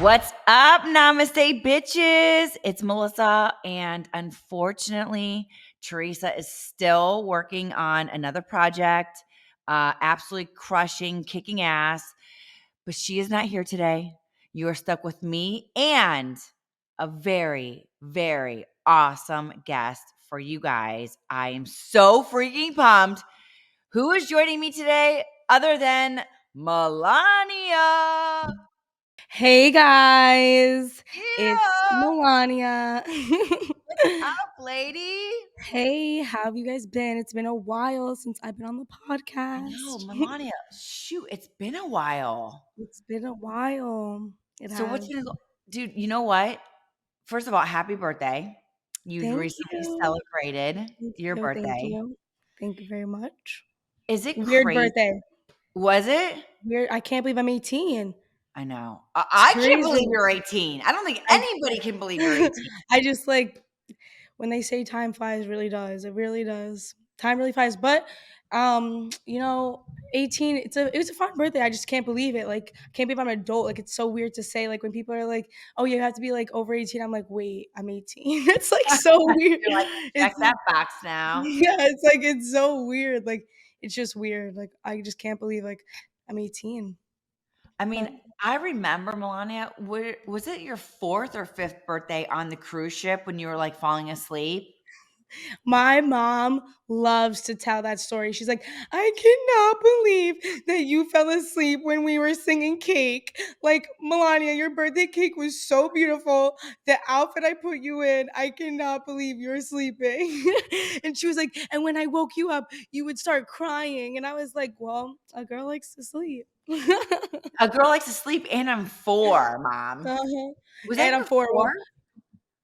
What's up, Namaste, bitches? It's Melissa, and unfortunately, Teresa is still working on another project, absolutely crushing, kicking ass, but she is not here today. You are stuck with me and a very, very awesome guest for you guys. I am so freaking pumped. Who is joining me today other than Melania? Hey guys, it's Yeah. Milania. What's up, lady? Hey, how have you guys been? It's been a while since I've been on the I know, podcast. Melania. Shoot, it's been a while. It's been a while. It So has. what's gonna go, dude? You know what? First of all, happy birthday! You Thank recently you. celebrated Thank your you. Thank birthday. you. Thank you very much. Is it Weird crazy? birthday. Was it? Weird. I can't believe I'm 18. I know. It's I can't believe crazy. you're 18. I don't think I anybody can believe you're 18. I just like when they say time flies, it really does. It really does. Time really flies. But 18, it was a fun birthday. I just can't believe it. Like, I can't believe I'm an adult. Like, it's so weird to say. Like, when people are like, oh, you have to be like over 18. I'm like, wait, I'm 18. It's like so weird. You're like, check It's that box now. yeah, it's like it's so weird. Like, it's just weird. Like, I just can't believe like I'm 18. I mean, But I remember, Melania, was it your fourth or fifth birthday on the cruise ship when you were like falling asleep? my mom loves to tell that story. She's like, I cannot believe that you fell asleep when we were singing Cake. Like, Melania, your birthday cake was so beautiful. The outfit I put you in, I cannot believe you're sleeping. And she was like, and when I woke you up, you would start crying. And I was like, well, a girl likes to sleep. A girl likes to sleep, and I'm 4, Mom. Uh-huh. Was that And I'm your four. 4? Well,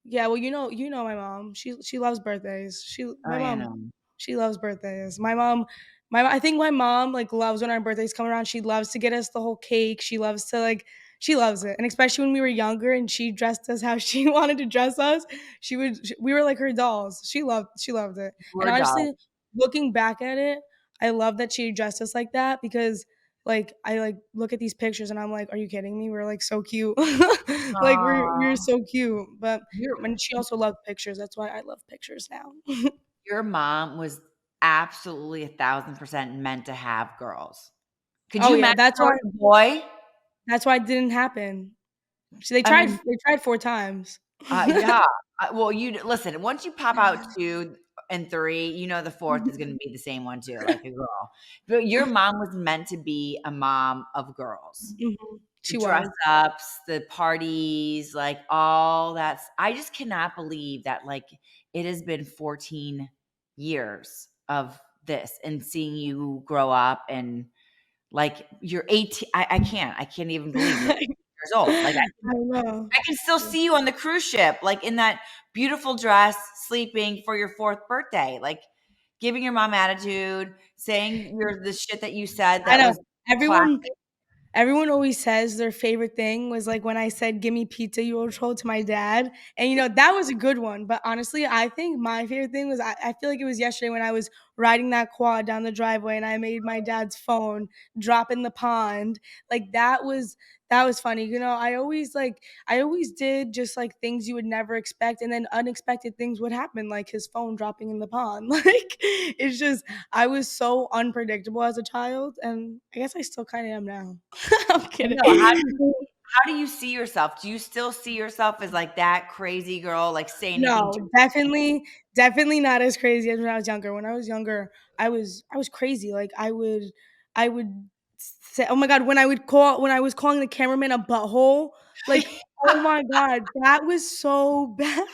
yeah, well, you know my mom. She loves birthdays. Oh, My yeah, mom, no. she loves birthdays. I think my mom like loves when our birthdays come around. She loves to get us the whole cake. She loves it. And especially when we were younger and she dressed us how she wanted to dress us, we were like her dolls. She loved it. And We're dogs. honestly, looking back at it, I love that she dressed us like that because like I like look at these pictures and I'm like, are you kidding me? We're like so cute. Like we're Aw. so cute. But Your when she also loved pictures, that's why I love pictures now. your mom was absolutely 1,000% meant to have girls. Could Oh you yeah, imagine her with a boy? that's why it didn't happen. So they I tried mean, they tried 4 times. yeah. Well, you listen, once you pop out 2 and 3, you know the 4th is gonna be the same one too, like a girl. But your mom was meant to be a mom of girls. Mhm. The She dress was. ups, the parties, like, all that's I just cannot believe that, like, it has been 14 years of this and seeing you grow up and, like, you're 18. I can't even believe you're 18 years old. Like, I know. I can still see you on the cruise ship, like, in that beautiful dress, sleeping for your 4th birthday, like, giving your mom attitude, saying you're the shit that you said I that know. was classic. Everyone always says their favorite thing was like when I said, "Give me pizza, you were told" to my dad, and that was a good one. But honestly, I think my favorite thing was I feel like it was yesterday when I was riding that quad down the driveway and I made my dad's phone drop in the pond. Like that was funny. I always did just like things you would never expect, and then unexpected things would happen, like his phone dropping in the pond. Like it's just I was so unpredictable as a child, and I guess I still kind of am now. I'm I kidding. know. How do you see yourself? Do you still see yourself as, like, that crazy girl, like, say anything to No, definitely not as crazy as when I was younger. When I was younger, I was crazy. Like I would say, oh my god, when I was calling the cameraman a butthole, like oh my god, that was so bad.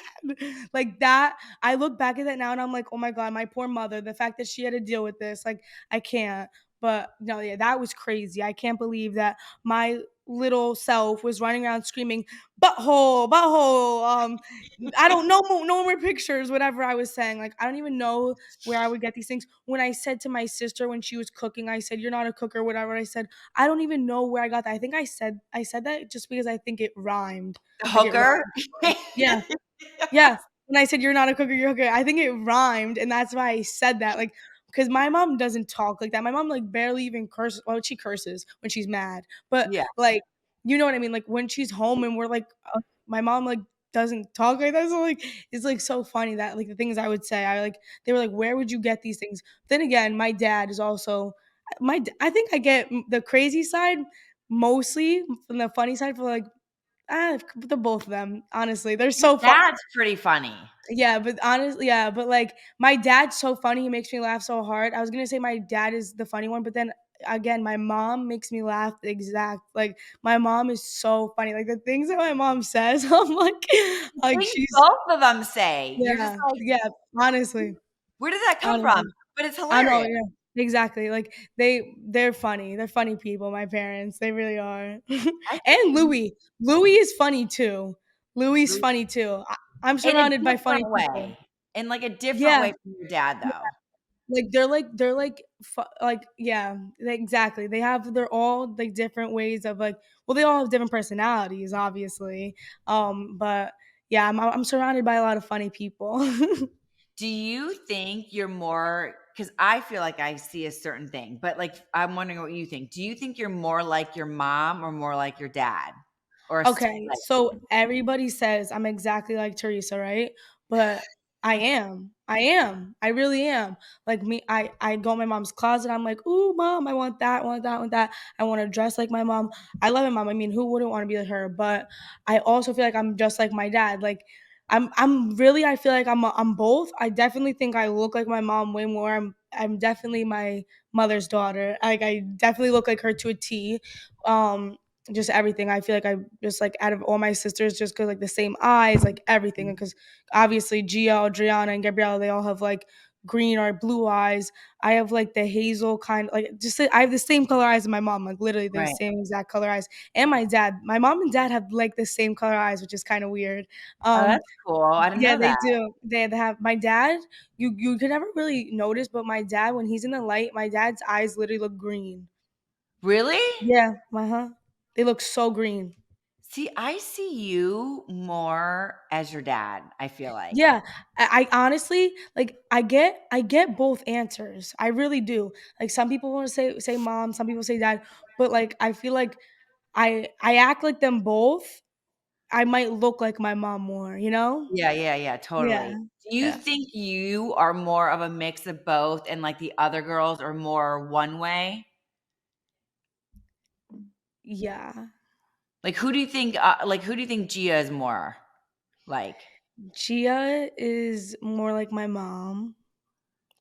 Like that, I look back at that now and I'm like, oh my god, my poor mother. The fact that she had to deal with this, like I can't. But no, yeah, that was crazy. I can't believe that my little self was running around screaming butthole, butthole. I don't know no more pictures, whatever I was saying. Like, I don't even know where I would get these things. When I said to my sister when she was cooking, I said, "You're not a cooker," whatever. I said, I don't even know where I got that. I think I said that just because I think it rhymed. Like it hooker? rhymed. Yeah. Yeah. When I said you're not a cooker, you're a hooker, I think it rhymed, and that's why I said that. Like, because my mom doesn't talk like that. My mom like barely even curses. Well, she curses when she's mad, but Yeah. like you know what I mean? Like, when she's home and we're like, my mom, like, doesn't talk like that, so, like, it's, like, so funny that, like, the things I would say, they were like, "Where would you get these things?" Then again, my dad is also I think I get the crazy side mostly from the funny side for, like, the both of them, honestly. They're Your so fun. dad's pretty funny. Yeah, but honestly, yeah, but, like, my dad's so funny, he makes me laugh so hard. I was gonna say my dad is the funny one, but then again, my mom makes me laugh the exact like, my mom is so funny, like, the things that my mom says, I'm like, Things she's both of them say. You're just yeah, like, yeah, honestly, "Where did that come from?" honestly. But it's I know, hilarious. yeah, exactly, like, they're funny people, my parents, they really are. I And think Louie is funny too. Louie's you funny too. I'm in a surrounded by funny different people. way. In, like, a different Yeah. way from your dad, though. Like, yeah, exactly. They're all, like, different ways of, like well, they all have different personalities, obviously, but, yeah, I'm surrounded by a lot of funny people. Do you think you're more? Because I feel like I see a certain thing, but, like, I'm wondering what you think. Do you think you're more like your mom or more like your dad? Or Okay, like so everybody says I'm exactly like Teresa, right? But I am. I am. I really am. Like me, I go in my mom's closet. I'm like, ooh, mom, I want that, want that, want that. I want to dress like my mom. I love my mom. I mean, who wouldn't want to be like her? But I also feel like I'm just like my dad. Like I'm really. I feel like I'm both. I definitely think I look like my mom way more. I'm definitely my mother's daughter. Like I definitely look like her to a T. Um, just everything. I feel like I just like out of all my sisters, just cause like the same eyes, like everything. And cause obviously Gia, Adriana, and Gabriella, they all have like green or blue eyes. I have like the hazel kind, like I have the same color eyes as my mom, like literally the right. same exact color eyes. And my dad, my mom and dad have like the same color eyes, which is kind of weird. Oh, Um, that's cool. I didn't yeah, know they that. do. They have my dad. You could never really notice, but my dad, when he's in the light, my dad's eyes literally look green. Really? Yeah, uh-huh. They look so green. See, I see you more as your dad, I feel like. Yeah, I honestly like I get both answers. I really do. Like some people want to say mom, some people say dad, but like I feel like I act like them both. I might look like my mom more, you know? Yeah, yeah, yeah, Yeah. totally. Do you Yeah. think you are more of a mix of both and, like, the other girls are more one way? Yeah. Who do you think Gia is more like? Gia is more like my mom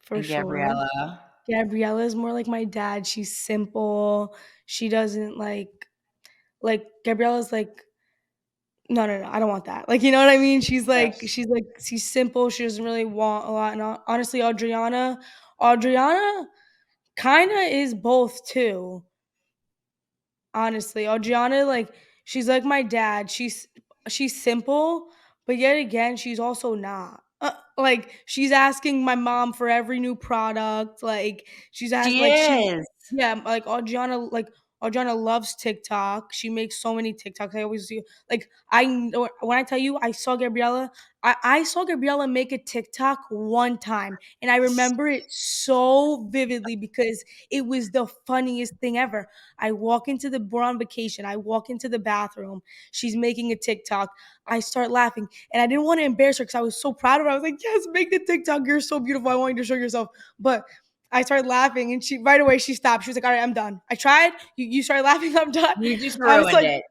for And sure. Gabriella? Gabriella is more like my dad. She's simple. She doesn't like Gabriella's like no, no, no, I don't want that. Like, you know what I mean? Yes. She's simple, she doesn't really want a lot, and honestly, Adriana kinda is both too, honestly. Adriana, like, she's like my dad. She's simple, but yet again, she's also not. Like, she's asking my mom for every new product, like, she's asked She like, she is. yeah, like, Audriana loves TikTok. She makes so many TikToks. I always see like I know when I tell you I saw Gabriella, I saw Gabriella make a TikTok one time, and I remember it so vividly because it was the funniest thing ever. We're on vacation. I walk into the bathroom. She's making a TikTok. I start laughing, and I didn't want to embarrass her because I was so proud of her. I was like, "Yes, make the TikTok. You're so beautiful. I want you to show yourself." But I started laughing and she right away she stopped. She was like, "All right, I'm done. I tried. You started laughing. I'm done." You just I was ruined like, it.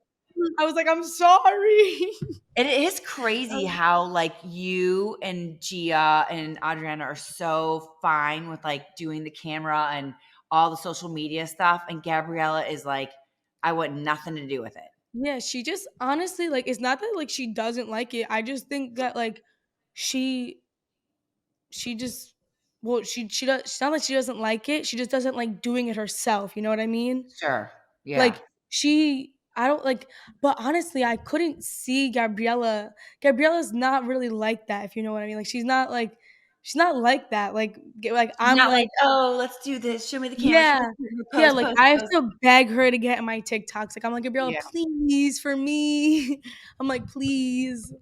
"I'm sorry." It is crazy how, like, you and Gia and Adriana are so fine with, like, doing the camera and all the social media stuff, and Gabriella is like, "I want nothing to do with it." Yeah, she just honestly like it's not that like she doesn't like it. I just think that like she she just well she does. It's not like she doesn't like it. She just doesn't like doing it herself. You know what I mean? Sure. Yeah. Like, I don't like but honestly, I couldn't see Gabriella. Gabriella's not really like that, if you know what I mean. Like, she's not like that. She's I'm not like, like "Oh, let's do this. Show me the camera. Show yeah. me the camera. Yeah, Pose, like, pose, I have pose." to beg her to get in my TikToks. Like, I'm like, "Gabriella, Yeah. please, for me." I'm like, "Please."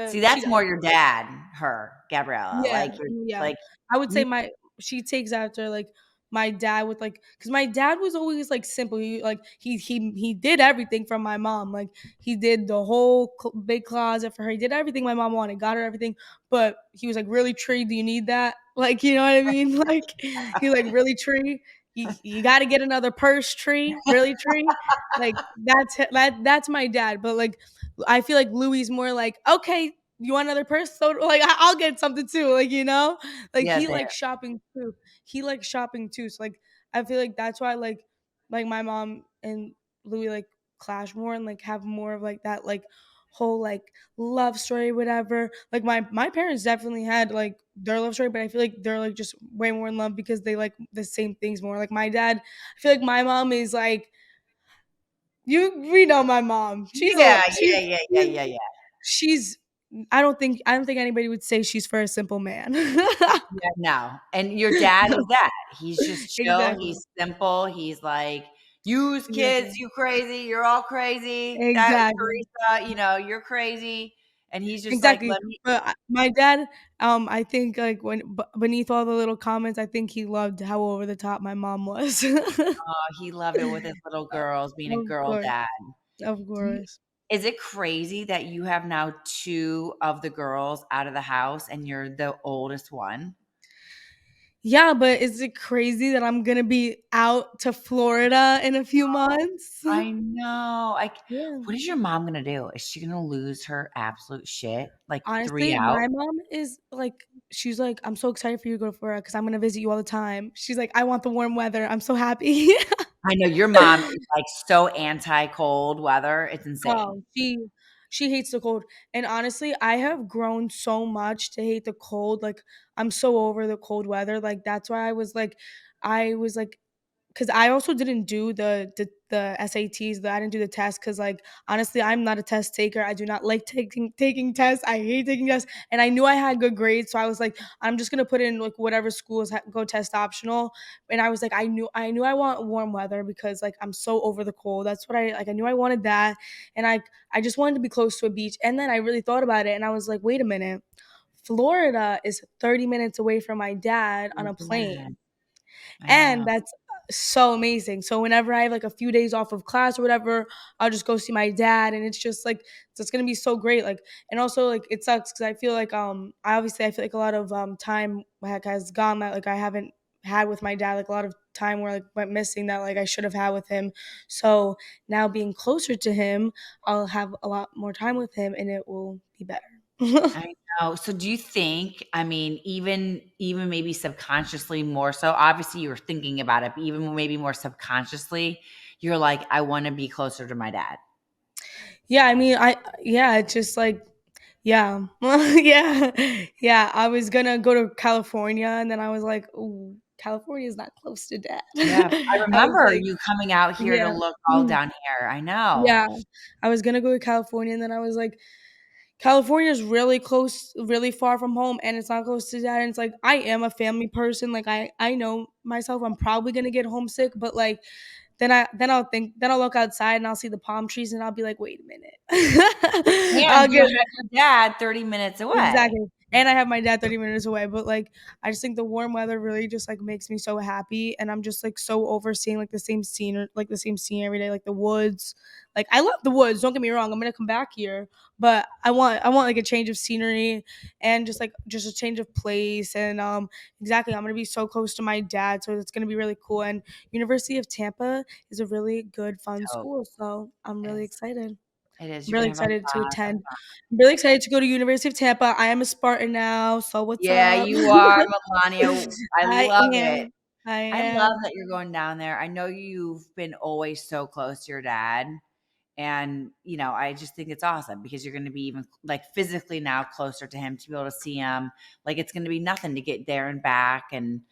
See, But she that's does. more your dad, her, Gabriella. Yeah, Like, you're yeah. like, I would say you my she takes after, like my dad with like, because my dad was always like simple. He did everything from my mom. Like he did the whole big closet for her. He did everything my mom wanted, got her everything. But he was like, really, Tree, do you need that? Like, you know what I mean? Like he like, really, Tree, you got to get another purse, Tree, really, Tree. Like that's my dad. But like I feel like Louie's more like, okay, you want another purse? So like I'll get something too. Like, you know, like Yeah, he there. likes shopping too. He likes shopping too. So like I feel like that's why like my mom and Louie like clash more and like have more of like that like whole like love story, whatever. Like my parents definitely had like their love story, but I feel like they're like just way more in love because they like the same things more. Like my dad, I feel like my mom is like, we know my mom. Yeah, yeah, yeah, yeah, yeah, yeah. She's I don't think anybody would say she's for a simple man. Yeah, no. And your dad is that. He's just chill, Exactly. he's simple, he's like, "Use kids, Exactly. you crazy, you're all crazy. That Exactly. Teresa, you're crazy." And he's just like, Exactly. "Let me." But my dad, I think like when beneath all the little comments, I think he loved how over the top my mom was. Oh, he loved it with his little girls, being a Of girl course. dad. Of Do you course. Is it crazy that you have now 2 of the girls out of the house and you're the oldest one? Yeah, but is it crazy that I'm gonna be out to Florida in a few months? I know. Yeah. What is your mom gonna do? Is she gonna lose her absolute shit? Like 3 Honestly, out? my mom is like, she's like, "I'm so excited for you to go to Florida because I'm gonna visit you all the time." She's like, "I want the warm weather. I'm so happy." I know your mom is, like, so anti-cold weather, it's insane. Oh, she hates the cold. And honestly, I have grown so much to hate the cold. Like, I'm so over the cold weather. Like, that's why I was like, because I also didn't do the SATs. I didn't do the test because, like, honestly, I'm not a test taker. I do not like taking tests. I hate taking tests, and I knew I had good grades, so I was like, I'm just gonna put in like whatever schools go test optional. And I was like, I knew I want warm weather because like I'm so over the cold. That's what I like. I knew I wanted that, and I just wanted to be close to a beach. And then I really thought about it, and I was like, wait a minute. Florida is 30 minutes away from my dad on Oh, a yeah. plane. I And know. that's so amazing. So whenever I have like a few days off of class or whatever, I'll just go see my dad, and it's just like it's gonna be so great. Like, and also like it sucks because I feel like I feel like a lot of time has gone that like I haven't had with my dad, like a lot of time where like went missing that like I should have had with him. So now being closer to him, I'll have a lot more time with him and it will be better. I know. So do you think, I mean, even maybe subconsciously more so, obviously you were thinking about it, but even maybe more subconsciously, you're like, "I wanna be closer to my dad." Yeah, I mean, it's just like, yeah, yeah, yeah. I was gonna go to California, and then I was like, "Ooh, California is not close to dad." Yeah, I I was remember like, you coming out here to yeah, look all mhm, down here. I know. yeah. I was gonna go to California, and then I was like, California is really close, really far from home, and it's not close to dad. And it's like I am a family person. Like I know myself. I'm probably gonna get homesick, but like then I'll look outside and I'll see the palm trees and I'll be like, wait a minute. And I'll you get had your dad 30 minutes away. exactly. And I have my dad 30 minutes away, but like I just think the warm weather really just like makes me so happy and I'm just like so over seeing like the same scene every day, like the woods. Like I love the woods, don't get me wrong. I'm going to come back here, but I want like a change of scenery and just a change of place and exactly, I'm going to be so close to my dad, so it's going to be really cool. And University of Tampa is a really good fun Dope. school, so I'm It really is. excited. It is. I'm You're really gonna have a excited to lot of attend. fun. I'm really excited to go to University of Tampa. I am a Spartan now, so what's Yeah, up? you are, Melania. I I love it. am. I I love am. that you're going down there. I know you've been always so close to your dad. And, I just think it's awesome because you're going to be even like physically now closer to him to be able to see him. Like it's going to be nothing to get there and back. And,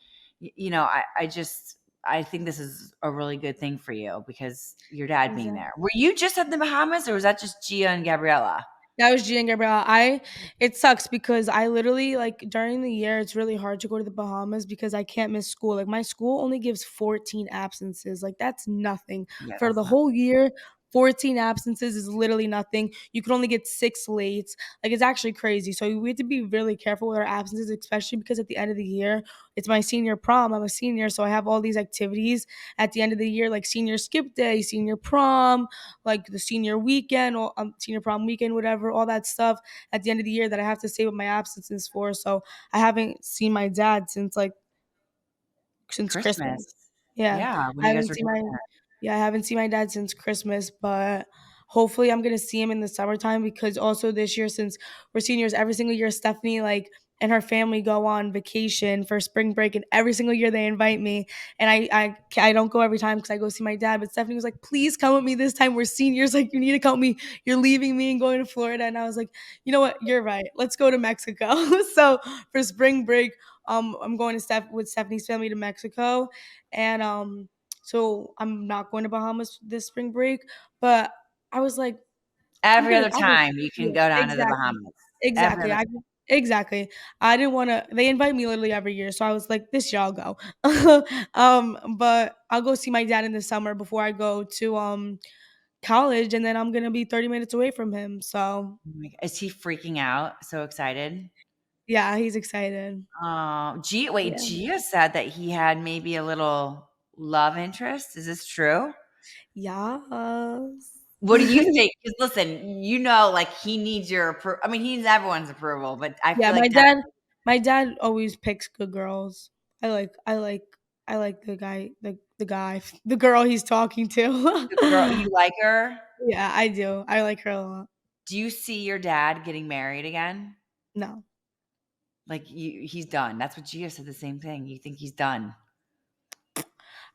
I think this is a really good thing for you because your dad being Exactly. there. Were you just at the Bahamas or was that just Gia and Gabriella? That was Gia and Gabrielle. It sucks because I literally like during the year it's really hard to go to the Bahamas because I can't miss school. Like my school only gives 14 absences. Like that's nothing Yeah, for that's the not. whole year. 14 absences is literally nothing. You could only get 6 lates. Like, it's actually crazy. So we have to be really careful with our absences, especially because at the end of the year, it's my senior prom. I'm a senior, so I have all these activities at the end of the year, like senior skip day, senior prom, like the senior weekend or senior prom weekend, whatever, all that stuff at the end of the year that I have to save up my absences for. So I haven't seen my dad since Christmas. Christmas. Yeah, Yeah, when I you guys haven't were seen doing my it. yeah, I haven't seen my dad since Christmas, but hopefully I'm gonna see him in the summertime because also this year, since we're seniors, every single year Stephanie and her family go on vacation for spring break, and every single year they invite me, and I don't go every time because I go see my dad. But Stephanie was like, "Please come with me this time. We're seniors. Like, you need to come with me. You're leaving me and going to Florida." And I was like, "You know what? You're right. Let's go to Mexico." So for spring break, I'm going to with Stephanie's family to Mexico, and so I'm not going to Bahamas this spring break, but I was like, Every other I'll go. time you can Yeah, go down to the exactly. Bahamas. Every Exactly. other Exactly. I didn't want to they invite me literally every year, so I was like, this year I'll go. But I'll go see my dad in the summer before I go to college, and then I'm going to be 30 minutes away from him. So, Is he freaking out? So excited? yeah, he's excited. Yeah. Gia said that he had maybe a little love interest. Is this true? Yes. What do you think? Because listen, like he needs I mean, he needs everyone's approval, but I Yeah, feel like that my dad always picks good girls. I like I like I like the girl he's talking to. the girl you like her. Yeah, I do. I like her a lot. Do you see your dad getting married again? No. Like he's done. That's what Gia said. The same thing. You think he's done?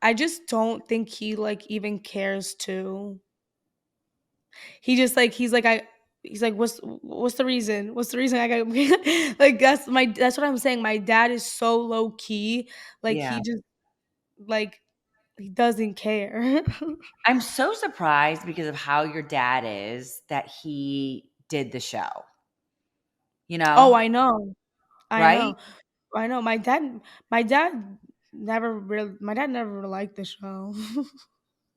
I just don't think he even cares to. He just he's like, what's the reason? What's the reason I got like that's what I'm saying. My dad is so low key. Like Yeah. he just like he doesn't care. I'm so surprised because of how your dad is that he did the show. You Oh, know, I know. I right? know. I know. My dad never liked the show.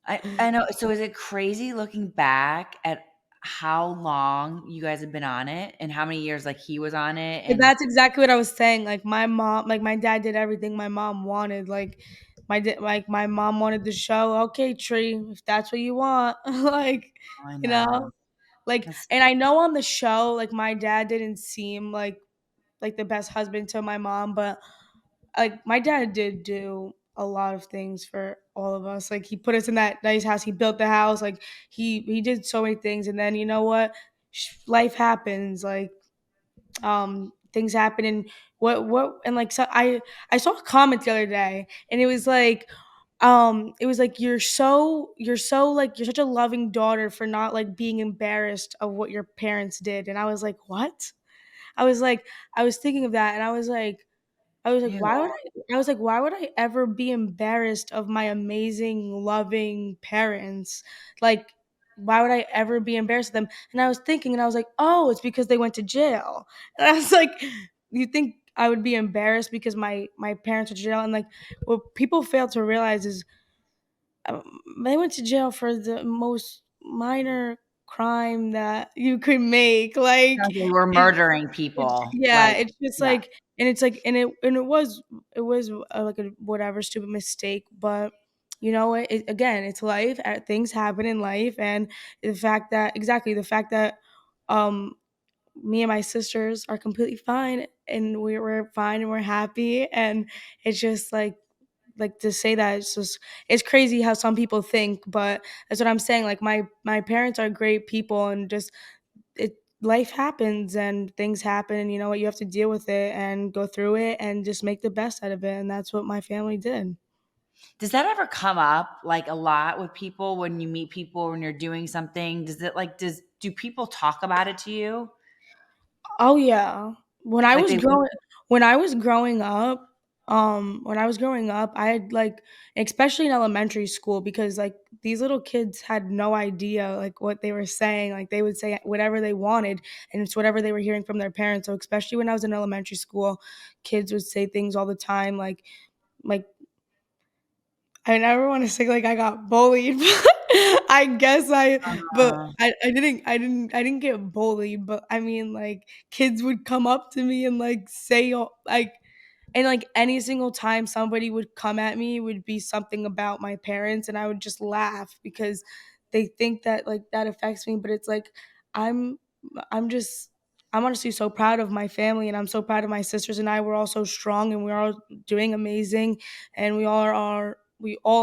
I know. So is it crazy looking back at how long you guys have been on it and how many years like he was on it But and that's exactly what I was saying. My dad did everything my mom wanted. My mom wanted the show. Okay, Tree, if that's what you want, I you know. know, like, That's and I know on the show, like, my dad didn't seem like the best husband to my mom, but like my dad did do a lot of things for all of us. Like he put us in that nice house. He built the house. Like he did so many things. And then you know what? Life happens. Like things happen and what and like so I saw a comment the other day and it was like you're so like you're such a loving daughter for not like being embarrassed of what your parents did. And I was like, what? I was like, I was thinking of that and ew. why would I ever be embarrassed of my amazing, loving parents? Like, why would I ever be embarrassed of them? And I was thinking, and I was like, oh, it's because they went to jail. And I was like, you think I would be embarrassed because my parents went to jail? And like, what people fail to realize is they went to jail for the most minor crime that you could make. Like, Sounds like we're it, murdering people. yeah, Like, it's just yeah. like, and it's like, and it was like a whatever stupid mistake, but you know what? Again, it's life. Things happen in life, and the fact that um me and my sisters are completely fine, and we're fine, and we're happy, and it's just like to say that it's crazy how some people think, but that's what I'm saying. Like my parents are great people, and just it life happens and things happen, and you know what, you have to deal with it and go through it and just make the best out of it, and that's what my family did. Does that ever come up like a lot with people when you meet people when you're doing something? Do people talk about it to you? Oh yeah. When I Like was they growing when I was growing up, I had especially in elementary school, because like these little kids had no idea like what they were saying. Like they would say whatever they wanted, and it's whatever they were hearing from their parents. So especially when I was in elementary school, kids would say things all the time like I never want to say like I got bullied, I guess but Uh, I didn't get bullied, but I mean, like, kids would come up to me and, like, say, like, and, like, any single time somebody would come at me, it would be something about my parents, and I would just laugh because they think that, like, that affects me, but it's like, I'm I'm just I'm honestly so proud of my family, and I'm so proud of my sisters and I. We're all so strong, and we're all doing amazing, and we all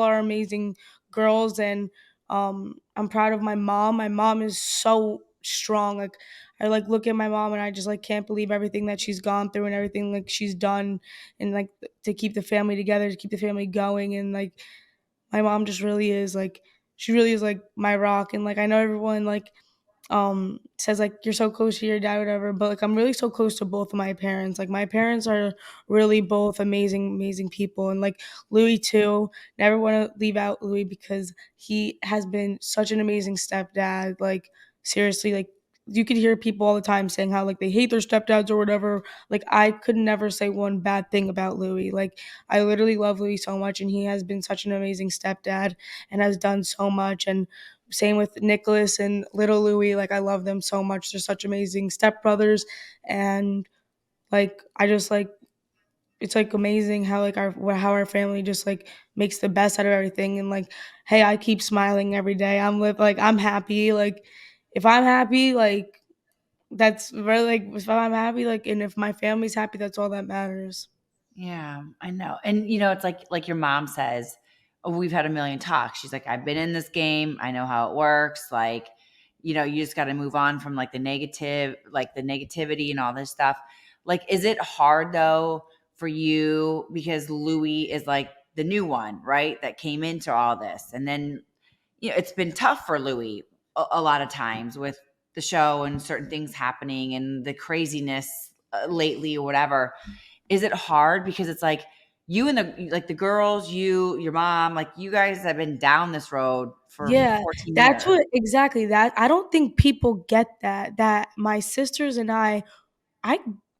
are amazing girls, and, I'm proud of my mom. My mom is so strong, like, I, like, look at my mom, and I just, like, can't believe everything that she's gone through and everything, like, she's done and, like, to keep the family together, to keep the family going, and, like, my mom just really is, like, she really is, like, my rock, and, like, I know everyone, like, says, like, "You're so close to your dad," or whatever, but, like, I'm really so close to both of my parents. Like, my parents are really both amazing, amazing people, and, like, Louie too. Never wanna leave out Louie because he has been such an amazing stepdad. Like, seriously, like, you could hear people all the time saying how, like, they hate their stepdads or whatever. Like, I could never say one bad thing about Louie. Like, I literally love Louie so much, and he has been such an amazing stepdad and has done so much, and same with Nicholas and little Louie. Like, I love them so much. They're such amazing stepbrothers, and, like, I just, like, it's, like, amazing how, like, our family just, like, makes the best out of everything, and, like, hey, I keep smiling every day. I'm happy. Like, if I'm happy, like, that's really, like, if I'm happy, like, and if my family's happy, that's all that matters. yeah, I know. And it's like your mom says, oh, we've had a million talks. She's like, I've been in this game. I know how it works. Like, you just got to move on from like the negativity and all this stuff. Like, is it hard though for you because Louis is like the new one, right? That came into all this. And then, it's been tough for Louis a lot of times with the show and certain things happening and the craziness lately or whatever. Is it hard because it's like you and the girls, your mom, like you guys have been down this road for Yeah, 14 that's years. what exactly that I don't think people get that my sisters and I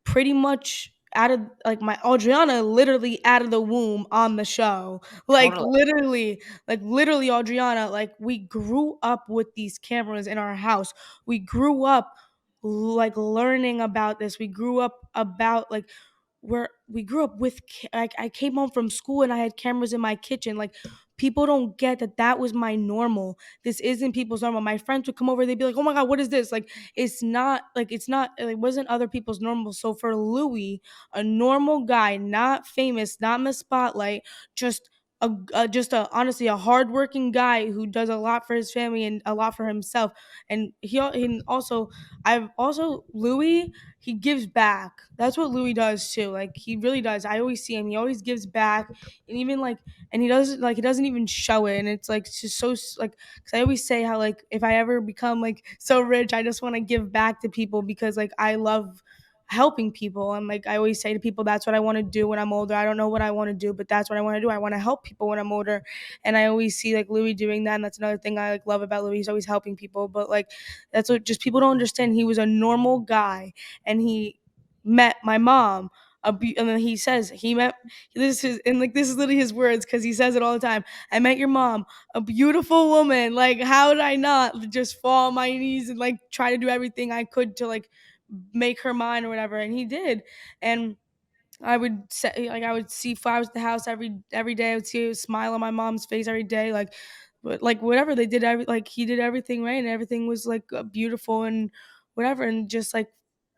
pretty much out of like my Adriana literally out of the womb on the show. Totally. Like literally Adriana, like we grew up with these cameras in our house. We grew up like learning about this. We grew up about like where we grew up with like I came home from school and I had cameras in my kitchen. Like people don't get that that was my normal. This isn't people's normal. My friends would come over, they'd be like, "Oh my god, what is this?" Like it's not like wasn't other people's normal. So for Louis, a normal guy, not famous, not in the spotlight, just just a honestly a hardworking guy who does a lot for his family and a lot for himself. And also I've also Louis, he gives back. That's what Louis does too. Like he really does. I always see him. He always gives back, and even like, and he doesn't even show it. And it's like it's just so like, because I always say how like if I ever become like so rich, I just want to give back to people because like I love helping people. And like I always say to people, that's what I want to do when I'm older. I don't know what I want to do, but that's what I want to do. I want to help people when I'm older. And I always see like Louis doing that. And that's another thing I like love about Louis. He's always helping people. But like that's what just people don't understand. He was a normal guy and he met my mom. And then he says he met this is and like this is literally his words because he says it all the time. I met your mom, a beautiful woman. Like how did I not just fall on my knees and like try to do everything I could to like make her mine or whatever? And he did. And I would say like I would see flowers at the house every day. I would see a smile on my mom's face every day. Like, but like whatever they did, like he did everything right, and everything was like beautiful and whatever. And just like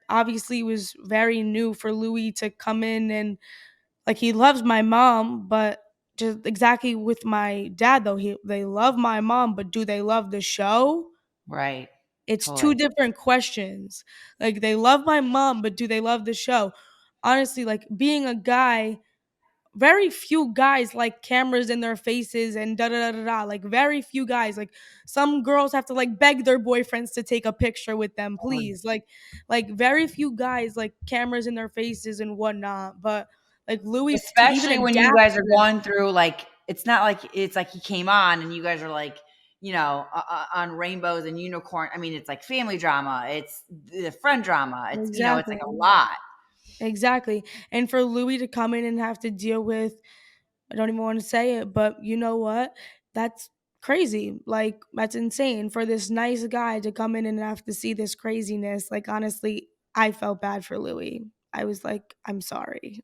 obviously it was very new for Louis to come in and like he loves my mom, but just exactly with my dad though, they love my mom, but do they love the show? Right. It's two Totally. different questions. Like they love my mom, but do they love the show? Honestly, like being a guy, very few guys like cameras in their faces and da da da da da. Like very few guys. Like some girls have to like beg their boyfriends to take a picture with them, Totally. please. Like very few guys like cameras in their faces and whatnot. But like Louis to even Especially when you adapt guys are to that. going through like it's not like it's like he came on and you guys are like, on rainbows and unicorn. I mean, it's like family drama. It's the friend drama. It's Exactly. like a lot. Exactly. And for Louis to come in and have to deal with, I don't even want to say it, but you know what? That's crazy. Like, that's insane for this nice guy to come in and have to see this craziness. Like, honestly, I felt bad for Louie. I was like, I'm sorry.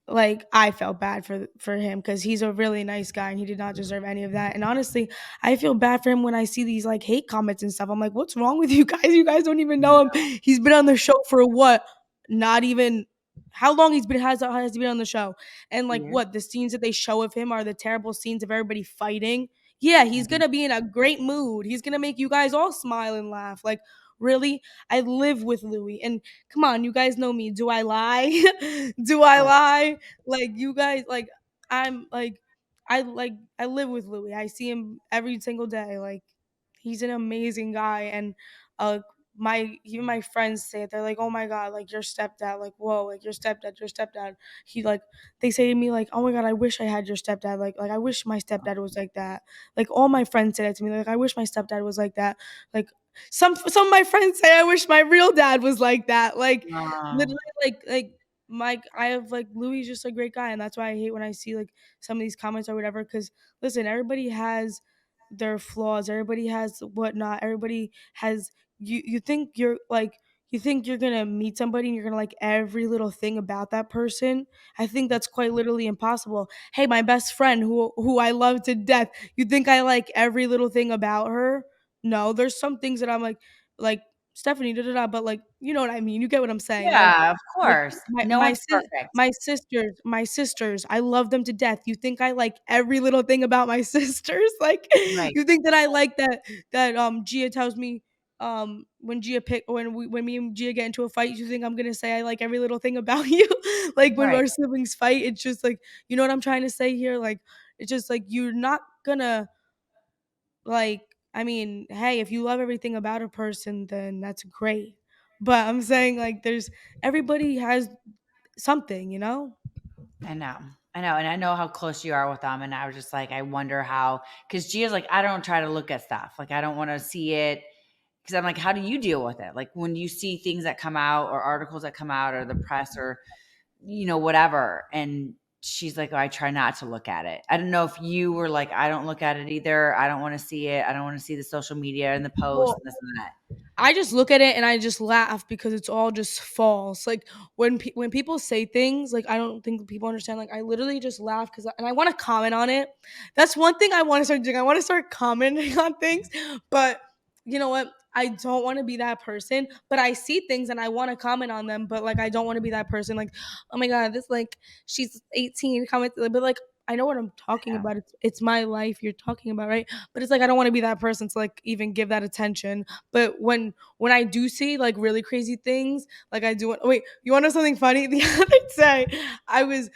Like I felt bad for him because he's a really nice guy and he did not deserve any of that. And honestly, I feel bad for him when I see these like hate comments and stuff. I'm like, what's wrong with you guys? You guys don't even know him. He's been on the show for what? Not even how long has he been on the show? And like Years. what the scenes that they show of him are the terrible scenes of everybody fighting. Yeah, he's Mhm. gonna be in a great mood. He's gonna make you guys all smile and laugh. Like, really? I live with Louie. And come on, you guys know me. Do I lie? Do I Right. lie? Like, you guys, like, I'm like I live with Louis. I see him every single day. Like, he's an amazing guy. And my even my friends say it. They're like, oh my god, like your stepdad, like whoa, like your stepdad. He like they say to me like, oh my god, I wish I had your stepdad. Like I wish my stepdad was like that. Like all my friends say that to me. Like I wish my stepdad was like that. Like some of my friends say I wish my real dad was like that. Like Aw. literally like Mike, I have like Louis is just a great guy, and that's why I hate when I see like some of these comments or whatever. Because listen, everybody has their flaws. Everybody has whatnot. Everybody has you think you're like you think you're gonna meet somebody and you're gonna like every little thing about that person. I think that's quite literally impossible. Hey, my best friend who I love to death. You think I like every little thing about her? No, there's some things that I'm like Stephanie, da da da. But like, you know what I mean. You get what I'm saying? Yeah, of Like course. No one's perfect. my sisters, I love them to death. You think I like every little thing about my sisters? Like, Right, you think that I like that Gia tells me when me and Gia get into a fight, you think I'm gonna say I like every little thing about you? Like when right. our siblings fight, it's just like, you know what I'm trying to say here? Like, it's just like you're not gonna like, I mean, hey, if you love everything about a person, then that's great. But I'm saying like there's everybody has something, you know? I know. I know, and I know how close you are with them, and I was just like, I wonder how, because Gia's like, I don't try to look at stuff. Like, I don't wanna see it, because 'cause I'm like, "How do you deal with it?" Like, when you see things that come out or articles that come out or the press or, whatever, and she's like, "Oh, I try not to look at it." I don't know if you were like, "I don't look at it either. I don't wanna see it. I don't wanna see the social media and the posts Well, and this and that." I just look at it and I just laugh because it's all just false. Like when people say things, like I don't think people understand. Like I literally just laugh because and I want to comment on it. That's one thing I want to start doing. I want to start commenting on things, but you know what? I don't want to be that person. But I see things and I want to comment on them, but like I don't want to be that person. Like, oh my god, this like she's 18, comment, but like I know what I'm talking Yeah. about. It's my life you're talking about, right? But it's like I don't want to be that person to like even give that attention. But when I do see like really crazy things, like I do want. Wait, you want to know something funny? The other day, I was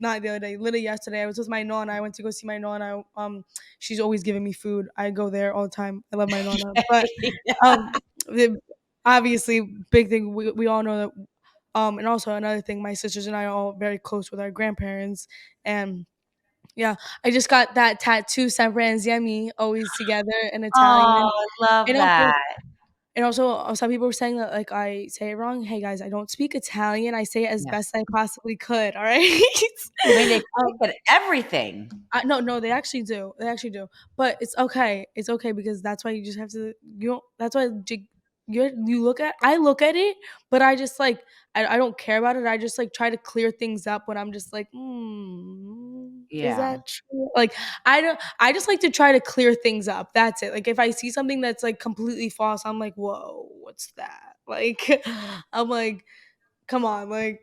not the other day, literally yesterday. I was with my nonna. I went to go see my nonna. She's always giving me food. I go there all the time. I love my nonna, but the obviously big thing we all know that. And also another thing, my sisters and I are all very close with our grandparents, and yeah, I just got that tattoo, sempre insieme, always together in Oh, Italian, I love and that. some people were saying that, like, I say it wrong. Hey, guys, I don't speak Italian. I say it as Yeah. best I possibly could, all right? I mean, they Um, pick at everything. no, they actually do. They actually do. But it's okay. It's okay because that's why you just have to you don't that's why you look at I look at it, but I just, like I don't care about it. I just, like, try to clear things up when I'm just like, is Yeah. that true?" Like, I just like to try to clear things up. That's it. Like, if I see something that's, like, completely false, I'm like, "Whoa, what's that?" Like, I'm like, "Come on, like,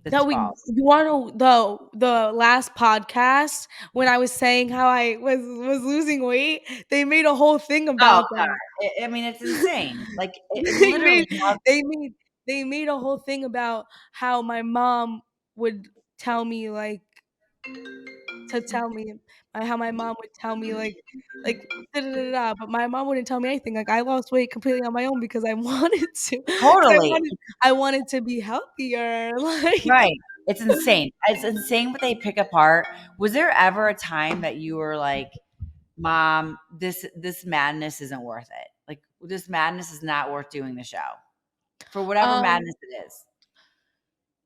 It's that we false. you wanna the last podcast when I was saying how I was losing weight, they made a whole thing Oh about god. that. I mean, it's insane. Like, it They literally made they made they made a whole thing about how my mom would tell me, like to tell me how my mom would tell me, like, da da da da, da, but my mom wouldn't tell me anything, like, I lost weight completely on my own because I wanted to, 'cause totally. I wanted to be healthier, like Right. It's insane. It's insane what they pick apart. Was there ever a time that you were like, "Mom, this madness isn't worth it. Like, this madness is not worth doing the show." For whatever um madness it is.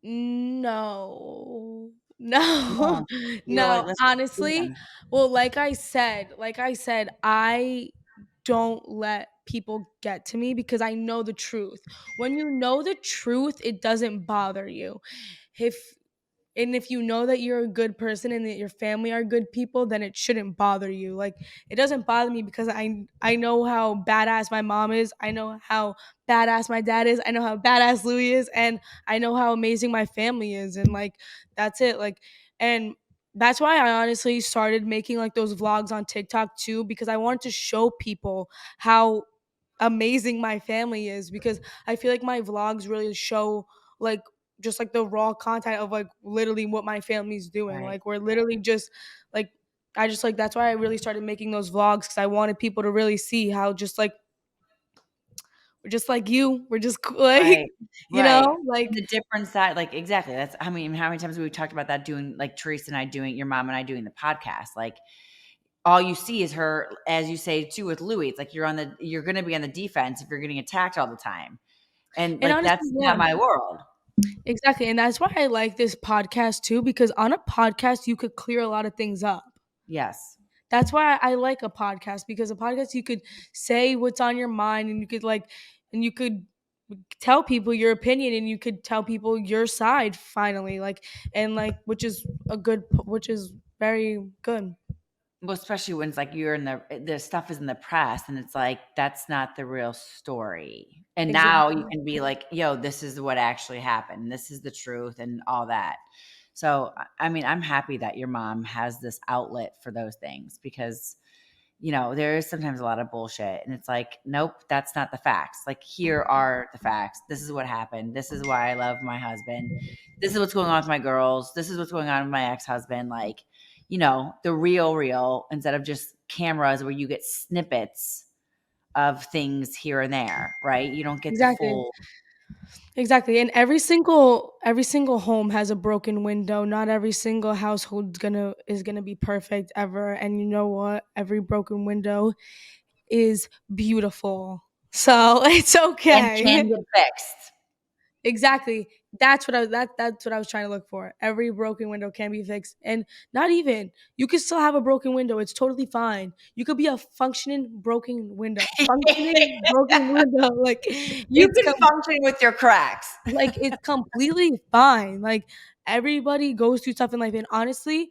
No. No, No. You're like, no, "Let's just do honestly, them." well, like I said, I don't let people get to me because I know the truth. When you know the truth, it doesn't bother you. If and if you know that you're a good person and that your family are good people, then it shouldn't bother you. Like it doesn't bother me because I know how badass my mom is. I know how badass my dad is. I know how badass Louie is, and I know how amazing my family is. And like that's it. Like and that's why I honestly started making like those vlogs on TikTok too because I wanted to show people how amazing my family is because I feel like my vlogs really show like just like the raw content of like literally what my family's doing. Right, Like we're literally just like I just like that's why I really started making those vlogs because I wanted people to really see how just like we're just like you. We're just like right, right. And like the different side like, exactly, that's I mean, how many times have we talked about that doing like, Teresa and I doing your mom and I doing the podcast, like, all you see is her, as you say too with Louie, it's like you're gonna be on the defense if you're getting attacked all the time, and, and like, honestly, that's yeah, not my world. exactly. And that's why I like this podcast too, because on a podcast you could clear a lot of things up. Yes. That's why I like a podcast because a podcast you could say what's on your mind and you could tell people your opinion and you could tell people your side finally like and like which is very good. Well, especially when it's like you're in the stuff is in the press and it's like, that's not the real story. And now you Exactly. can be like, "Yo, this is what actually happened. This is the truth," and all that. So, I mean, I'm happy that your mom has this outlet for those things because, there is sometimes a lot of bullshit and it's like, "Nope, that's not the facts." Like, here are the facts. This is what happened. This is why I love my husband. This is what's going on with my girls. This is what's going on with my ex-husband. Like, the real, instead of just cameras where you get snippets of things here and there, right? You don't get the Exactly. full. Exactly. And every single home has a broken window. Not every single household is gonna be perfect ever. And you know what? Every broken window is beautiful. So it's And okay. can get fixed. Exactly. That's what I was trying to look for. Every broken window can be fixed. And not even. You could still have a broken window. It's totally fine. You could be a functioning broken window. Functioning broken window. Like You it's can function with your cracks. it's completely fine. Like everybody goes through stuff in life. And honestly,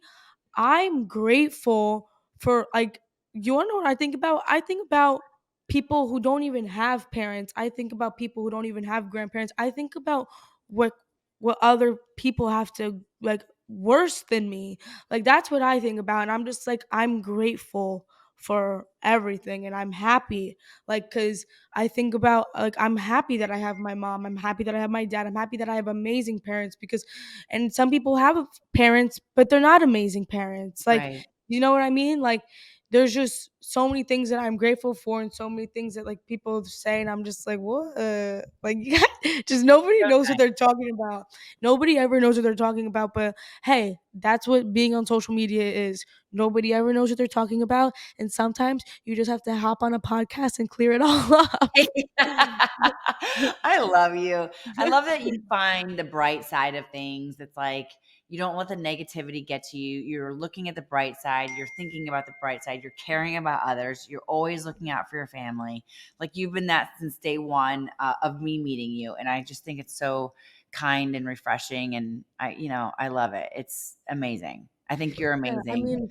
I'm grateful for like you wanna know what I think about? I think about people who don't even have parents. I think about people who don't even have grandparents. I think about what what other people have to like worse than me. Like that's what I think about. And I'm just like I'm grateful for everything and I'm happy. Like cuz I think about like I'm happy that I have my mom. I'm happy that I have my dad. I'm happy that I have amazing parents because and some people have parents, but they're not amazing parents. Like, Right. you know what I mean? Like, there's just so many things that I'm grateful for, and so many things that like people say, and I'm just like, what? Like, just nobody So knows what nice. they're talking about. Nobody ever knows what they're talking about. But hey, that's what being on social media is. Nobody ever knows what they're talking about, and sometimes you just have to hop on a podcast and clear it all up. I love you. I love that you find the bright side of things. It's like you don't let the negativity get to you. You're looking at the bright side. You're thinking about the bright side. You're caring about others. You're always looking out for your family. Like you've been that since day one of me meeting you. And I just think it's so kind and refreshing. And I love it. It's amazing. I think you're Yeah, I amazing. mean,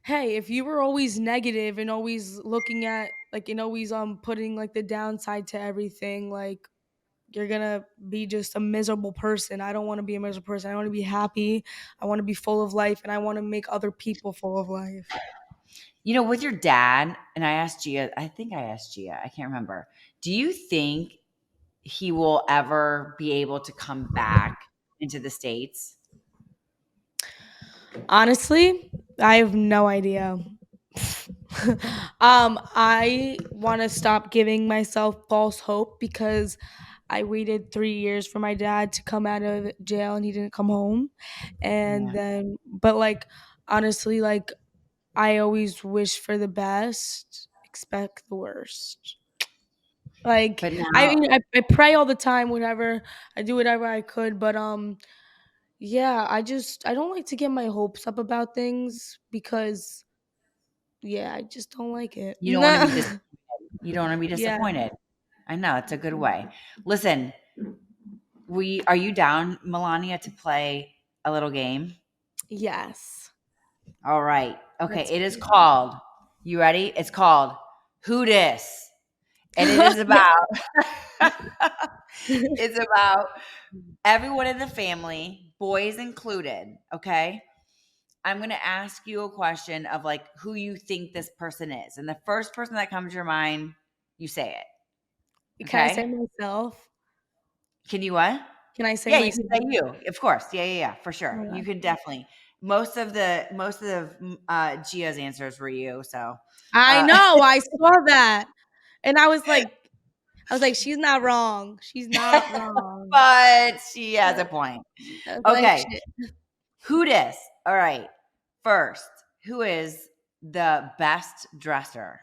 hey, if you were always negative and always looking at like and always putting like the downside to everything, like you're gonna be just a miserable person. I don't want to be a miserable person. I want to be happy. I want to be full of life, and I want to make other people full of life. With your dad, and I think I asked Gia, I can't remember. Do you think he will ever be able to come back into the States? Honestly, I have no idea. I want to stop giving myself false hope because I waited 3 years for my dad to come out of jail and he didn't come home. And Yeah. then, but like, honestly, like, I always wish for the best, expect the worst. Like, But now I pray all the time, whatever. I do whatever I could, but Yeah, I don't like to get my hopes up about things because yeah, I just don't like it. You don't wanna be you don't wanna be Yeah. disappointed. I know, it's a good way. Listen, are you down, Melania, to play a little game? Yes. All right. Okay, Let's it is play. called, you ready? It's called Who Dis? And it is Yeah. about it's about everyone in the family, boys included, okay? I'm going to ask you a question of like who you think this person is. And the first person that comes to your mind, you say it. Can I say Okay? myself? Can you what? Can I say Yeah, you can say myself? you. Of course. Yeah, yeah, yeah, for sure. You Okay. could definitely. Most of the Gia's answers were you, so I uh know, I saw that. And I was like, she's not wrong. She's not wrong. but she has Uh, a point. I was like, Okay. shit. Who dis? All right. First, who is the best dresser?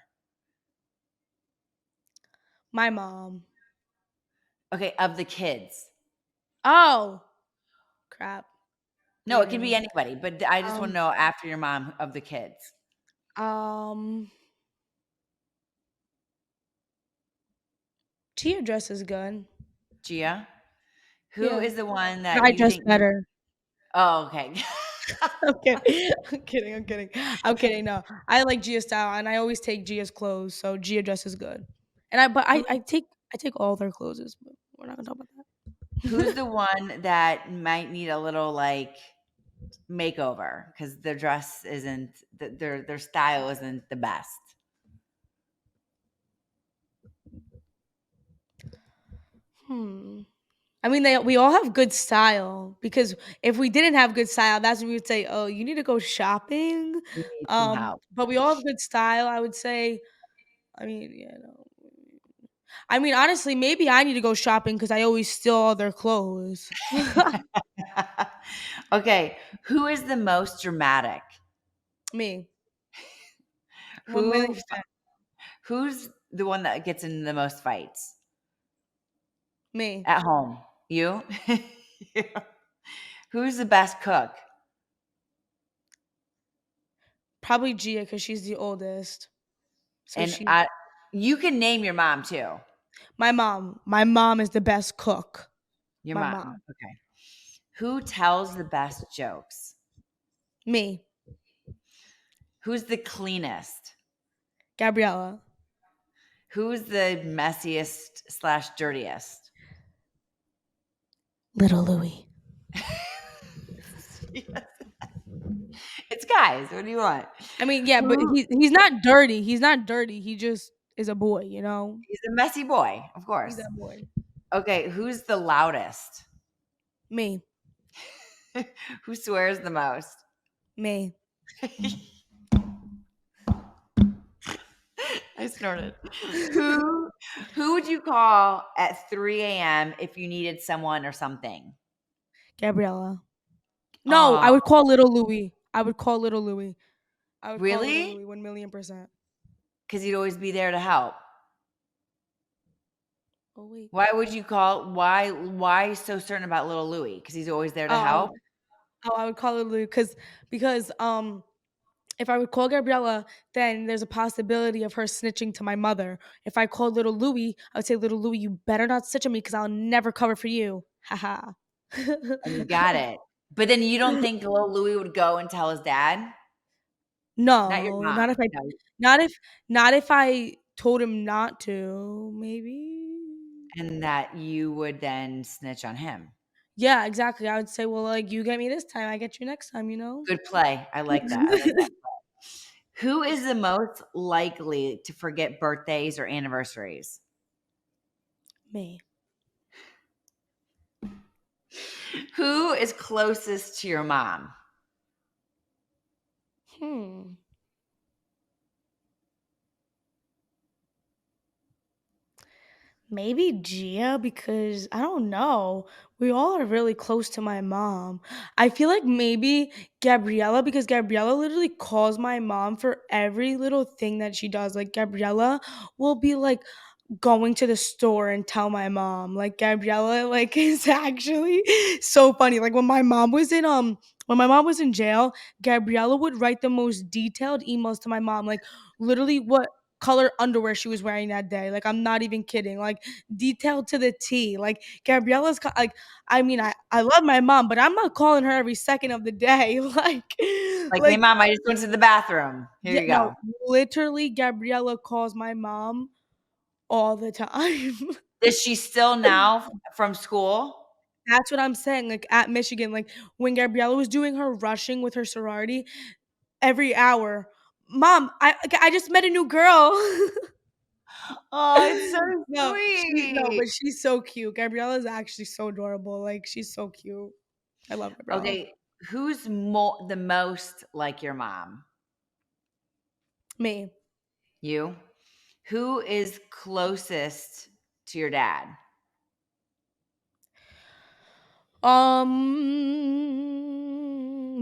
My mom. Okay, of the kids. Oh, crap. No, Yeah, it can be no. anybody, but I just want to Um, know after your mom of the kids. um, Chia dress is good. Gia, who Yeah, is the one but that I you dress think better. Oh, okay. I'm kidding. I'm kidding. I'm kidding. I'm kidding. No, I like Gia style, and I always take Gia's clothes, so Gia dress is good. And Who I take all their clothes, but we're not gonna talk about who's that. the one that might need a little like makeover because their dress isn't their style isn't the best? Hmm. I mean, we all have good style because if we didn't have good style, that's when we would say, "Oh, you need to go shopping." You need some help. But we all have good style. I would say. I mean, yeah, no. I mean, honestly, maybe I need to go shopping because I always steal all their clothes. Okay, who is the most dramatic? Me, one Who million f- percent. who's the one that gets in the most fights Me, at home? You? Yeah. Who's the best cook? probably Gia because she's the oldest. So And she, you can name your mom too. my mom is the best cook. Your My mom. mom, Okay. Who tells the best jokes? me, Who's the cleanest? Gabriella, Who's the messiest slash dirtiest? little Louie. Yes. It's guys. What do you want? I mean, yeah, but Who? he's not dirty. He's not dirty. He just is a boy, you know? He's a messy boy, of He's course. a boy. Okay. Who's the loudest? Me, Who swears the most? me. I snorted. Who who would you call at 3 a.m. if you needed someone or something? Gabriella. No, I Oh, would call little Louie. I would call little Louie. I would call little really? Louie 1,000,000%. Because he'd always be there to help. Oh wait. Why would you call? Why so certain about little Louie? Because he's always there to help. Oh, I would call little Louie because if I would call Gabriella, then there's a possibility of her snitching to my mother. If I called little Louie, I would say, little Louie, you better not snitch on me because I'll never cover for you. Haha. And you got it. But then you don't think little Louie would go and tell his dad? Not your No, mom. No. not if not if I told him not to, maybe. And that you would then snitch on him. Yeah, exactly. I would say, well, like you get me this time, I get you next time, you know? Good play. I like that. I like that. Who is the most likely to forget birthdays or anniversaries? Me. Who is closest to your mom? Hmm. Maybe Gia because I don't know. We all are really close to my mom. I feel like maybe Gabriella because Gabriella literally calls my mom for every little thing that she does. Like Gabriella will be like, going to the store and tell my mom. Like Gabriella, like is actually so funny. Like when my mom was in jail, Gabriella would write the most detailed emails to my mom, like literally what color underwear she was wearing that day. Like I'm not even kidding. Like detailed to the T. Like like I mean I love my mom, but I'm not calling her every second of the day. Like, "Hey, Like mom, I just went to the bathroom. Here yeah, you no, go." literally Gabriella calls my mom all the time. Is she still now from school? That's what I'm saying, like, at Michigan, like, when Gabriella was doing her rushing with her sorority, every hour, "Mom, I just met a new girl." Oh, it's so But sweet. she's so cute. Gabriella is actually so adorable, like, she's so cute. I love Gabriella. Okay, who's the most like your mom? Me. You? Who is closest to your dad?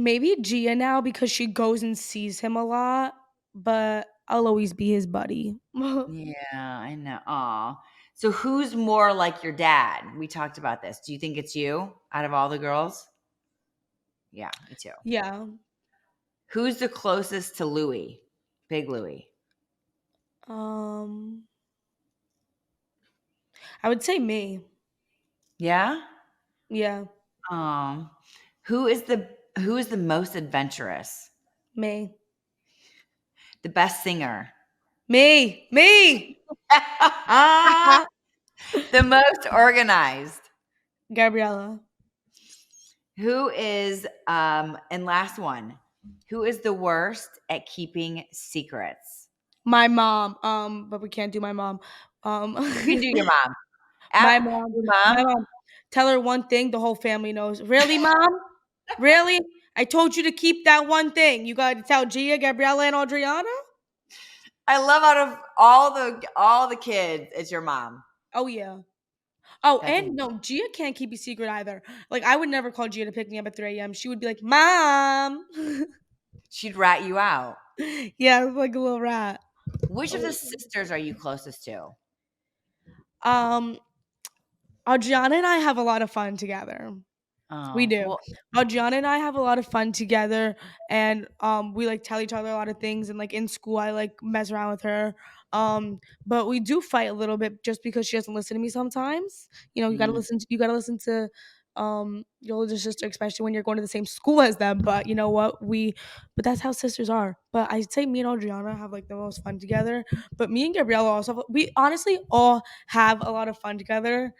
Maybe Gia now because she goes and sees him a lot, but I'll always be his buddy. Yeah, I know. Aw. So who's more like your dad? We talked about this. Do you think it's you out of all the girls? Yeah, me too. Yeah. Who's the closest to Louie? Big Louie. Um, I would say me. Yeah? Yeah, Um, who is the most adventurous? me. The best singer? Me! Me! The most organized? Gabriella. Who is and last one, who is the worst at keeping secrets? My mom. But we can't do my mom. Um, You can do your mom. my Ask mom. your My mom. mom. Tell her one thing, the whole family knows. Really, mom? Really? I told you to keep that one thing. You got to tell Gia, Gabriella, and Adriana? I love out of all the kids, it's your mom. Oh, yeah. Oh, That's and no, Gia can't keep a secret either. Like, I would never call Gia to pick me up at 3 a.m. She would be like, Mom. she'd rat you out. Yeah, like a little rat. Which of the sisters are you closest to? Um, Adriana and I have a lot of fun together. We Oh, do. well, Adriana and I have a lot of fun together, and we like tell each other a lot of things. And like in school, I like mess around with her. But we do fight a little bit just because she doesn't listen to me sometimes. You know, mm, you gotta listen to your older sister, especially when you're going to the same school as them. But you know what? But that's how sisters are. But I'd say me and Adriana have like the most fun together. But me and Gabriella also we honestly all have a lot of fun together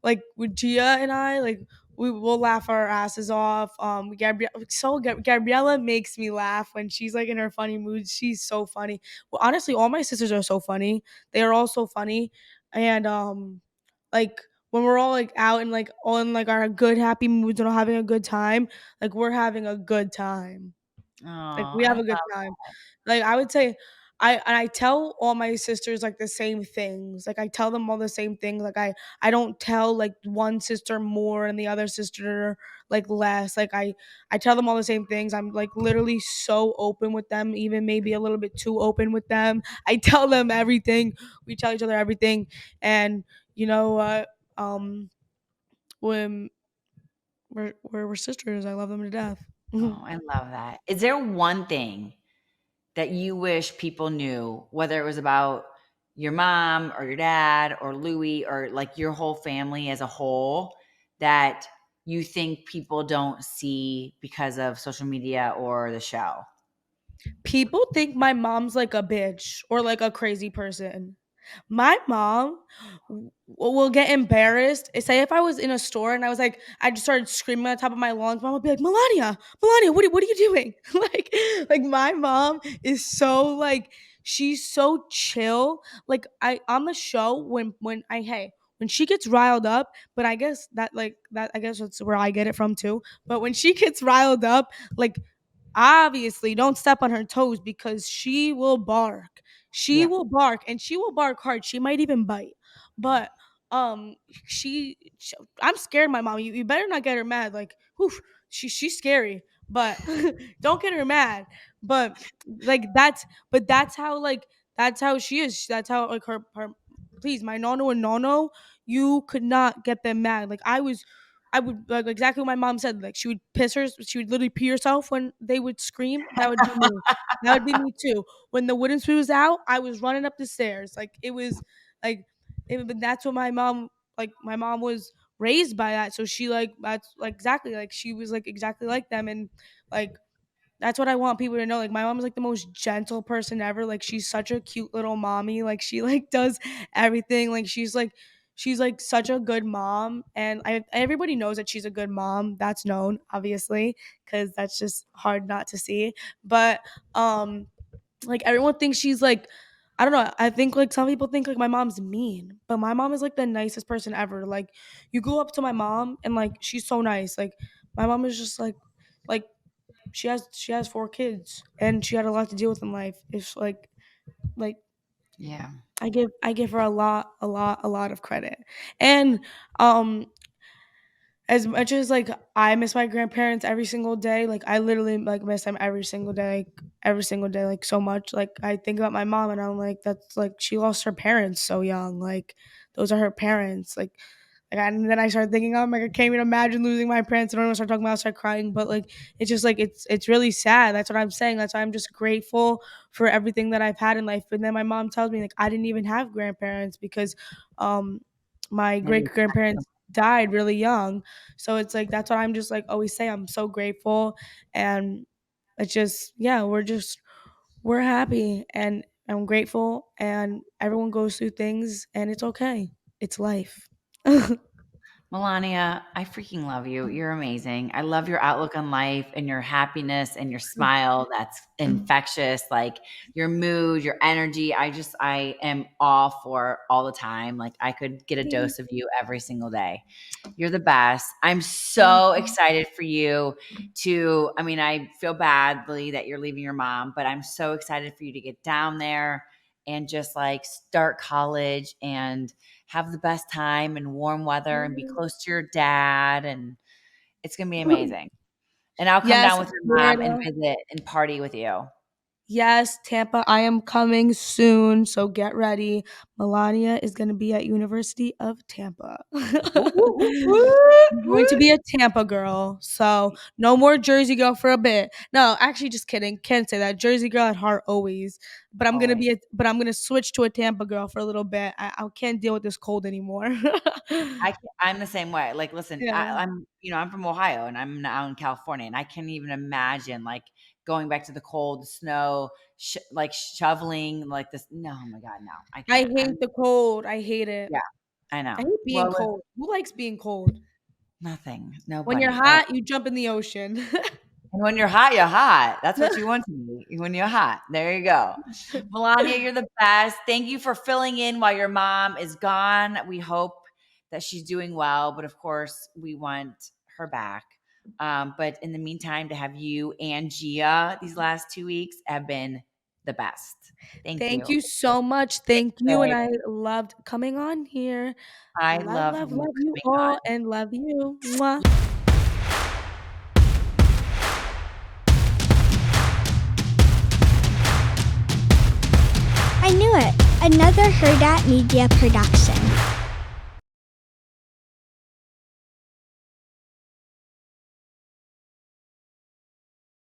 like with Gia and I, like we will laugh our asses off. Gabriella makes me laugh when she's like in her funny mood. She's so funny. Well, honestly, all my sisters are so funny. They are all so funny, and like when we're all like out and like all in like our good happy moods and all having a good time, like we're having a good time. oh, Like we have I a good love time. Like I would say I tell all my sisters like the same things. Like I tell them all the same things. Like I don't tell like one sister more and the other sister like less. Like I tell them all the same things. I'm like literally so open with them, even maybe a little bit too open with them. I tell them everything. We tell each other everything. And you know what? When we're sisters, I love them to death. oh, I love that. Is there one thing that you wish people knew, whether it was about your mom or your dad or Louie or like your whole family as a whole, that you think people don't see because of social media or the show? People think my mom's like a bitch or like a crazy person. My mom will get embarrassed. Say if I was in a store and I was like, I just started screaming on top of my lungs, mom would be like, Melania, what are you doing? like my mom is so like, she's so chill. Like I on the show when she gets riled up, but I guess I guess that's where I get it from too. But when she gets riled up, like obviously don't step on her toes because she will bark. She Yeah. will bark and she will bark hard. She might even bite. But um she I'm scared of my mom. You better not get her mad. Like, whew, she's scary. But don't get her mad. But like that's how she is. That's how like her please, my nono and nono, you could not get them mad. Like I would like exactly what my mom said. Like she would literally pee herself when they would scream. That would be me. That would be me too. When the wooden spoon was out, I was running up the stairs. Like it was like, but that's what my mom was raised by that. So she like that's like exactly like she was like exactly like them, and like that's what I want people to know. Like my mom's like the most gentle person ever. Like she's such a cute little mommy. Like she like does everything. Like she's like such a good mom, and everybody knows that she's a good mom. That's known, obviously, because that's just hard not to see. But like everyone thinks she's like, I don't know. I think like some people think like my mom's mean, but my mom is like the nicest person ever. Like you go up to my mom and like she's so nice. Like my mom is just like she has 4 kids and she had a lot to deal with in life. It's like Yeah. I give her a lot of credit. And um as much as like I miss my grandparents every single day, like I literally like miss them every single day, like so much. Like I think about my mom and I'm like, that's like she lost her parents so young. Like those are her parents. And then I started thinking, oh my god, I can't even imagine losing my parents. I don't want to start talking about, I start crying. But like, it's just like it's really sad. That's what I'm saying. That's why I'm just grateful for everything that I've had in life. And then my mom tells me like I didn't even have grandparents because um my Yeah, great grandparents died really young. So it's like that's what I'm just like always say. I'm so grateful, and it's just yeah, we're happy and I'm grateful, and everyone goes through things, and it's okay. It's life. Melania, I freaking love you. You're amazing. I love your outlook on life and your happiness and your smile that's infectious, like your mood, your energy. I am all for all the time. Like I could get a Thank dose of you every single day. You're the best. I'm you. so excited for you I mean, I feel badly that you're leaving your mom, but I'm so excited for you to get down there and just like start college and have the best time in warm weather and be close to your dad. And it's going to be amazing. And I'll come Yes, down with your mom and Florida. visit and party with you. Yes, Tampa. I am coming soon, so get ready. Melania is going to be at University of Tampa. Woo, woo, woo, I'm woo, going to woo. be a Tampa girl, so no more Jersey girl for a bit. No, actually, just kidding. Can't say that. Jersey girl at heart always. Always. But I'm gonna switch to a Tampa girl for a little bit. I can't deal with this cold anymore. I'm the same way. Like, listen, Yeah. I'm from Ohio and I'm now in California, and I can't even imagine like going back to the cold, the snow, like shoveling, like this. No, oh my God, no, I I can't. hate the cold. I hate it. Yeah, I I know. hate being Well, cold. Who likes being cold? nothing, When you're nobody. hot, you jump in the ocean. And when you're hot, you're hot. That's what you want to be when you're hot. There you go. Melania, you're the best. Thank you for filling in while your mom is gone. We hope that she's doing well, but of course, we want her back. But in the meantime, to have you and Gia these last 2 weeks have been the best. Thank Thank you. you so much. Thanks, Thank you, and babe. I loved coming on here. I Love, love love, you love you coming all, on. and love you. Mwah. I knew it. Another Hurrdat Media production.